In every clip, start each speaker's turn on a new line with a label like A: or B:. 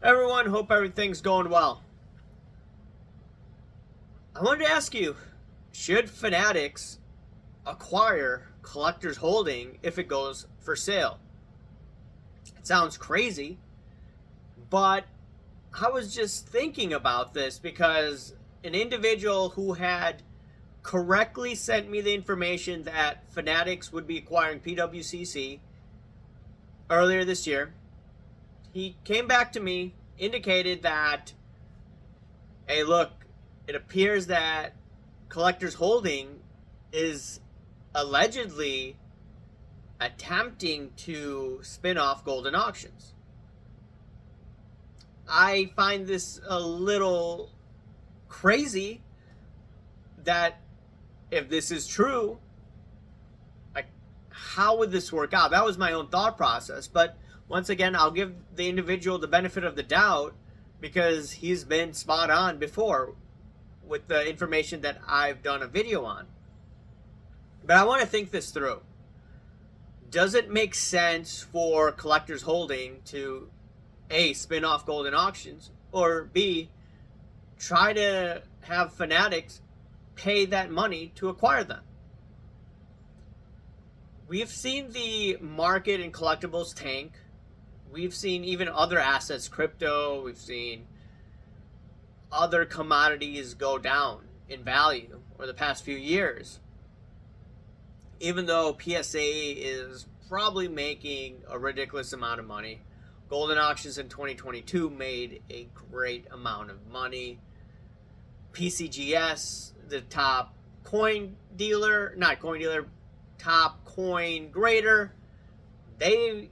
A: Everyone, hope everything's going well. I wanted to ask you, should Fanatics acquire Collector's Holding if it goes for sale? It sounds crazy, but I was just thinking about this because an individual who had correctly sent me the information that Fanatics would be acquiring PWCC earlier this year, he came back to me, indicated that, hey, look, it appears that Collector's Holding is allegedly attempting to spin off Golden Auctions. I find this a little crazy that if this is true, like, how would this work out? That was my own thought process. But once again, I'll give the individual the benefit of the doubt because he's been spot on before with the information that I've done a video on. But I want to think this through. Does it make sense for Collector's Holding to A, spin off Golden Auctions, or B, try to have Fanatics pay that money to acquire them? We've seen the market in collectibles tank. We've seen even other assets, crypto, we've seen other commodities go down in value over the past few years. Even though PSA is probably making a ridiculous amount of money, Golden Auctions in 2022 made a great amount of money. PCGS, the top coin dealer, top coin grader, they,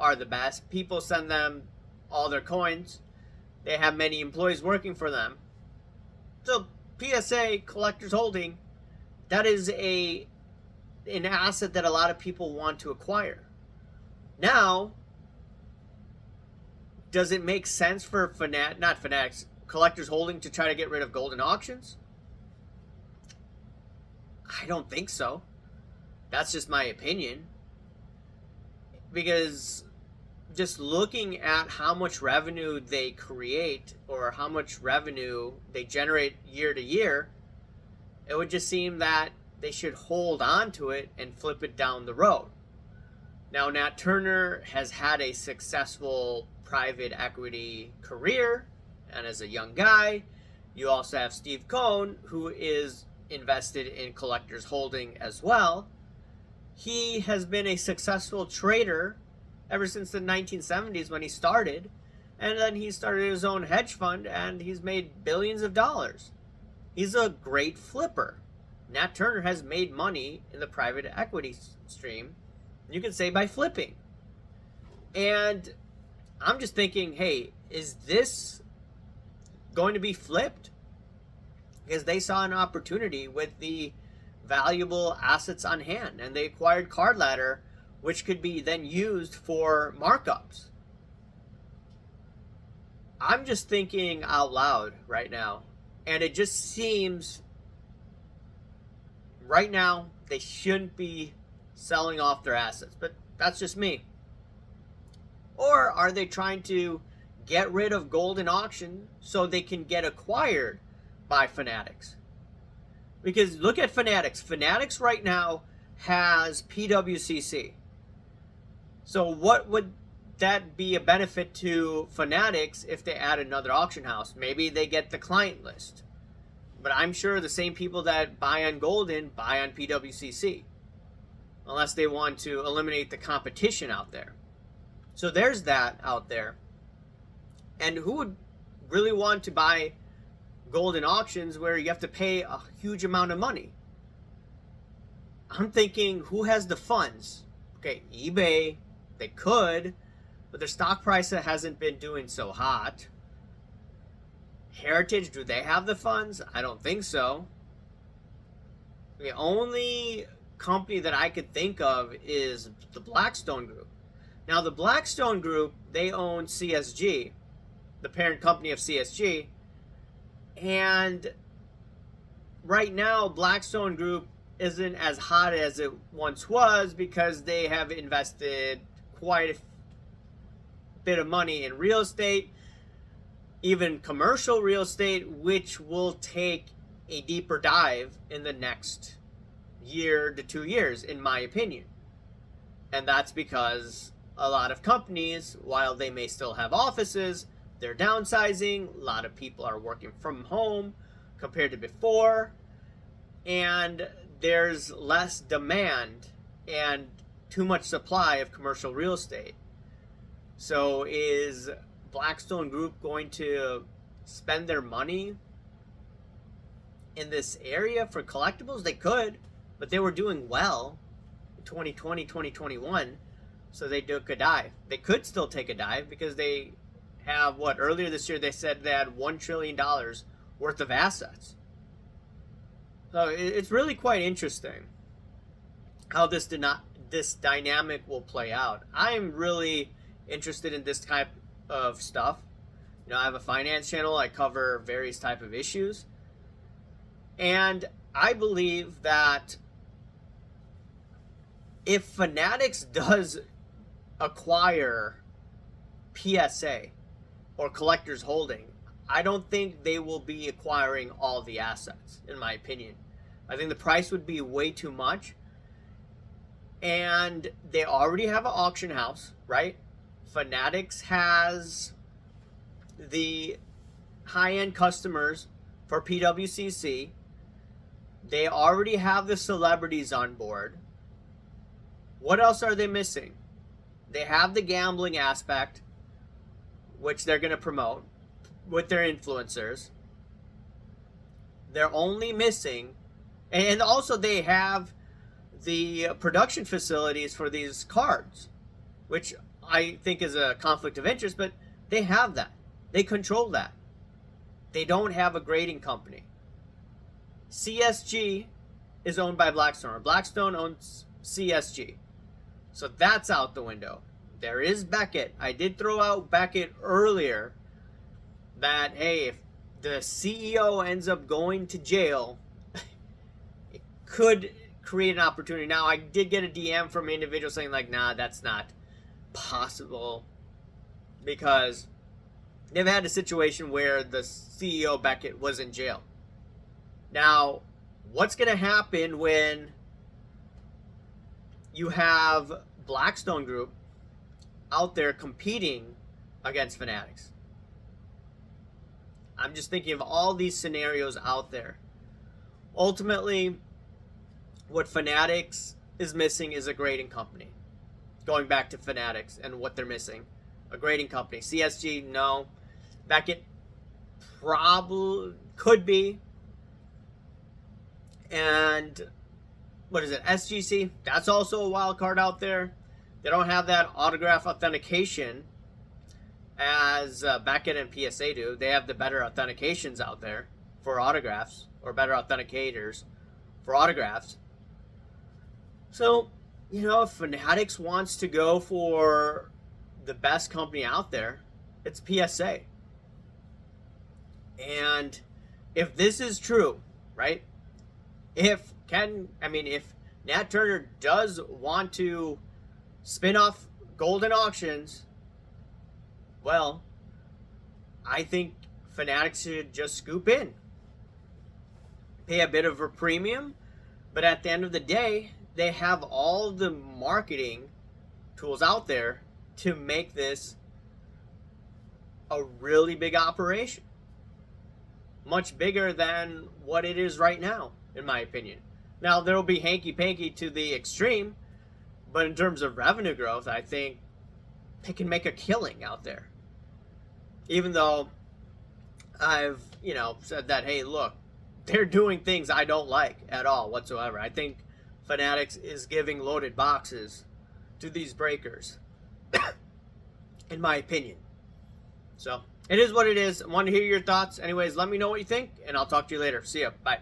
A: are the best. People send them all their coins. They have many employees working for them. So PSA Collector's Holding, that is an asset that a lot of people want to acquire. Now, does it make sense for Fanatics, Collector's Holding to try to get rid of Golden Auctions? I don't think so. That's just my opinion. Because just looking at how much revenue they create or how much revenue they generate year to year, it would just seem that they should hold on to it and flip it down the road. Now, Nat Turner has had a successful private equity career, and as a young guy, you also have Steve Cohn, who is invested in Collector's Holding as well. He has been a successful trader ever since the 1970s when he started, and then he started his own hedge fund, and he's made billions of dollars. He's a great flipper. Nat Turner has made money in the private equity stream, you can say by flipping. And I'm just thinking, hey, is this going to be flipped? Because they saw an opportunity with the valuable assets on hand, and they acquired Card Ladder, which could be then used for markups. I'm just thinking out loud right now, and it just seems right now they shouldn't be selling off their assets, but that's just me. Or are they trying to get rid of Golden Auction so they can get acquired by Fanatics? Because look at Fanatics. Fanatics right now has PWCC. So what would that be a benefit to Fanatics if they add another auction house? Maybe they get the client list. But I'm sure the same people that buy on Golden buy on PWCC. Unless they want to eliminate the competition out there. So there's that out there. And who would really want to buy Golden Auctions where you have to pay a huge amount of money? I'm thinking, who has the funds? Okay, eBay, they could, but their stock price hasn't been doing so hot. Heritage, do they have the funds? I don't think so. The only company that I could think of is the Blackstone Group. Now, the Blackstone Group, they own CSG, the parent company of CSG, and right now, Blackstone Group isn't as hot as it once was because they have invested bit of money in real estate, even commercial real estate, which will take a deeper dive in the next year to 2 years, in my opinion. And that's because a lot of companies, while they may still have offices, they're downsizing. A lot of people are working from home compared to before. And there's less demand and too much supply of commercial real estate. So is Blackstone Group going to spend their money in this area for collectibles? They could, but they were doing well in 2020, 2021, so they took a dive. They could still take a dive because they have, earlier this year they said they had $1 trillion worth of assets. So it's really quite interesting how this dynamic will play out. I'm really interested in this type of stuff. I have a finance channel. I cover various type of issues. And I believe that if Fanatics does acquire PSA or Collector's Holding, I don't think they will be acquiring all the assets, in my opinion. I think the price would be way too much. And they already have an auction house, right? Fanatics has the high-end customers for PWCC. They already have the celebrities on board. What else are they missing? They have the gambling aspect, which they're going to promote with their influencers. They're only missing, and also they have the production facilities for these cards, which I think is a conflict of interest, but they have that. They control that. They don't have a grading company. CSG is owned by Blackstone, or Blackstone owns CSG. So that's out the window. There is Beckett. I did throw out Beckett earlier that, hey, if the CEO ends up going to jail, it could create an opportunity. Now, I did get a DM from an individual saying, like, nah, that's not possible, because they've had a situation where the CEO, Beckett, was in jail. Now, what's going to happen when you have Blackstone Group out there competing against Fanatics? I'm just thinking of all these scenarios out there. Ultimately, what Fanatics is missing is a grading company. Going back to Fanatics and what they're missing. A grading company. CSG, no. Beckett probably could be. And what is it? SGC? That's also a wild card out there. They don't have that autograph authentication as Beckett and PSA do. They have the better authentications out there for autographs, or better authenticators for autographs. So, if Fanatics wants to go for the best company out there, it's PSA. And if this is true, right? If Nat Turner does want to spin off Golden Auctions, well, I think Fanatics should just scoop in. Pay a bit of a premium, but at the end of the day, they have all the marketing tools out there to make this a really big operation. Much bigger than what it is right now, in my opinion. Now, there will be hanky-panky to the extreme, but in terms of revenue growth, I think they can make a killing out there. Even though I've, said that, hey, look, they're doing things I don't like at all whatsoever. I think Fanatics is giving loaded boxes to these breakers, in my opinion. So, it is what it is. I want to hear your thoughts. Anyways, let me know what you think, and I'll talk to you later. See ya. Bye.